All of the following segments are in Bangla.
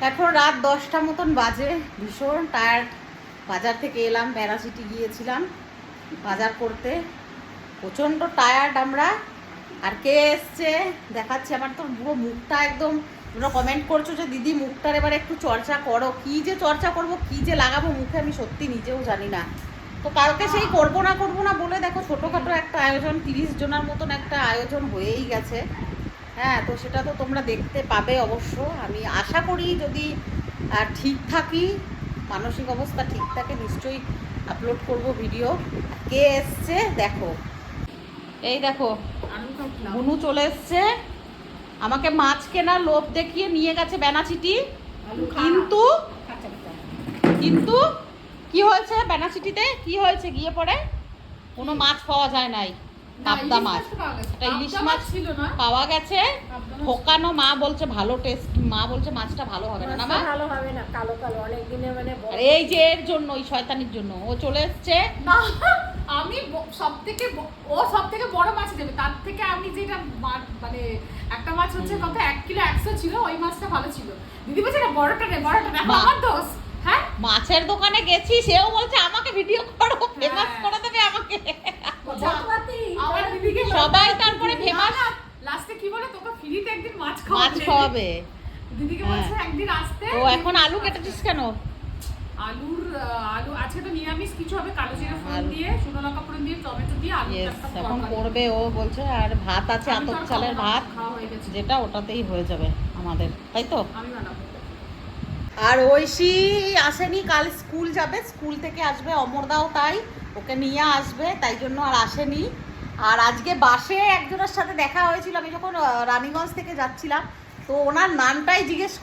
এখন রাত 10টা মতন বাজে, ভীষণ টায়ার্ড। বাজার থেকে এলাম, প্যারাসিটি গিয়েছিলাম বাজার করতে, প্রচণ্ড টায়ার্ড আমরা। আর কে এসছে দেখাচ্ছি। আমার তো পুরো মুখটা একদম, তোমরা কমেন্ট করছো যে দিদি মুখটার এবার একটু চর্চা করো। কি যে চর্চা করব, কি যে লাগাবো মুখে আমি সত্যি নিজেও জানি না। তো কালকে সেই করবো না বলে দেখো ছোটোখাটো একটা আয়োজন, 30 জনের মতন একটা আয়োজন হয়েই গেছে। হ্যাঁ, তো সেটা তো তোমরা দেখতে পাবে অবশ্য। আমি আশা করি যদি ঠিক থাকি, মানসিক অবস্থা ঠিক থাকে, নিশ্চয়ই আপলোড করব ভিডিও। কে এসছে দেখো, এই দেখো বুনু চলে এসছে। আমাকে মাছ কেনার লোভ দেখিয়ে নিয়ে গেছে বেনাচিটি, কিন্তু কিন্তু কি হয়েছে বেনাচিটিতে, কি হয়েছে গিয়ে পরে কোনো মাছ পাওয়া যায় নাই। পাবদা মাছ, একটা ইলিশ মাছ পাওয়া গেছে, ঠোকানো। মা বলছে ভালো টেস্ট, মা বলছে মাছটা ভালো হবে না। মা ভালো হবে না, কালো কালো অনেক দিনে মানে। এই যে এর জন্য, ওই শয়তানির জন্য ও চলে এসছে। আমি সব থেকে বড় মাছ দেবে, তার থেকে আমি যেটা মানে একটা মাছ হচ্ছে কত 1 কিলো 100 ছিল, ওই মাছটা ভালো ছিল। দিদি বলছে না বড়টা নে, আমার দোষ। হ্যাঁ, মাছের দোকানে গেছি, সেও বলছে আমাকে ভিডিও করো, ফেমাস করে দেবে আমাকে। আমার দিদিকে সবাই তারপরে ফেমাস। লাস্টে কি বলে, তোকে ফ্রিতে একদিন মাছ খাওয়াবে। দিদিকে বলছে একদিন আসতে। ও এখন আলু কেটেছিস কেন? আলু আজকে তো নিরামিষ কিছু হবে, কালো জিরা ফোড়ন দিয়ে, শুকনো লঙ্কা ফোড়ন দিয়ে, টমেটো দিয়ে আলু এখন করবে ও বলছে। আর ভাত আছে, আতপ চালের ভাত, যেটা ওটাতেই হয়ে যাবে আমাদের, তাই তো। আমি বানাবো। আর ঐশী আসেনি, কাল স্কুল যাবে, স্কুল থেকে আসবে, অমরদাও তাই, ওকে নিয়ে আসবে, তাই জন্য আর আসেনি। আর আজকে বাসে একজনের সাথে দেখা হয়েছিল, আমি যখন রানীগঞ্জ থেকে যাচ্ছিলাম, তো ওনার নামটাই জিজ্ঞেস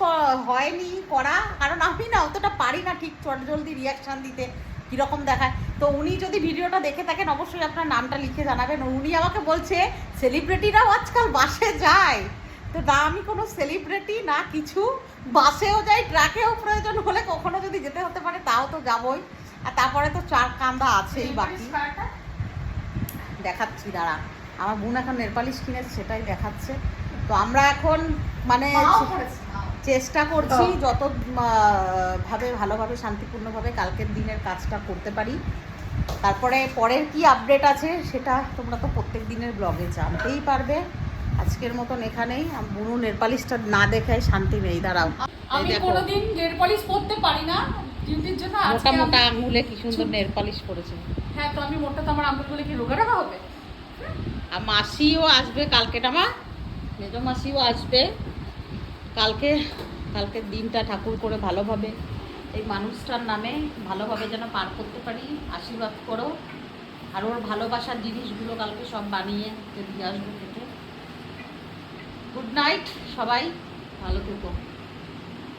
হয়নি করা, কারণ আমি না অতটা পারি না ঠিক চটজলদি রিয়াকশান দিতে, কীরকম দেখায়। তো উনি যদি ভিডিওটা দেখে থাকেন অবশ্যই আপনার নামটা লিখে জানাবেন। উনি আমাকে বলছে সেলিব্রিটিরাও আজকাল বাসে যায়। তো না, আমি কোনো সেলিব্রিটি না কিছু, বাসেও যাই, ট্রাকেও প্রয়োজন হলে কখনো যদি যেতে হতে পারে তাও তো যাবই। আর তারপরে তো চার কান্দা আছেই বাকি। দেখাচ্ছি দাঁড়া, আমার বোন এখন নেলপালিশ কিনেছে, সেটাই দেখাচ্ছে। তো আমরা এখন মানে চেষ্টা করছি যত ভাবে ভালোভাবে শান্তিপূর্ণভাবে কালকের দিনের কাজটা করতে পারি। তারপরে পরের কি আপডেট আছে সেটা তোমরা তো প্রত্যেক দিনের ব্লগে জানতেই পারবে। আজকের মতন এখানেই। বুনু নেলপালিশটা না দেখে শান্তি নেই। দাঁড়াও, আমি কোনোদিন নেল পলিশ পরতে পারি না ডিউটির জন্য। মোটা মোটা আঙুলে কি সুন্দর নেল পালিশ করেছে। হ্যাঁ, তো আমি মোটা, তো আমার আঙুলগুলো কি রোগা রাখা হবে? আর মাসিও আসবে কালকে, টামা মেজো মাসিও আসবে কালকে। কালকের দিনটা ঠাকুর করে ভালোভাবে এই মানুষটার নামে ভালোভাবে যেন পার করতে পারি, আশীর্বাদ করো। আর ওর ভালোবাসার জিনিসগুলো কালকে সব বানিয়ে দিয়ে আসবো খেতে। গুড নাইট সবাই, ভালো থেকো।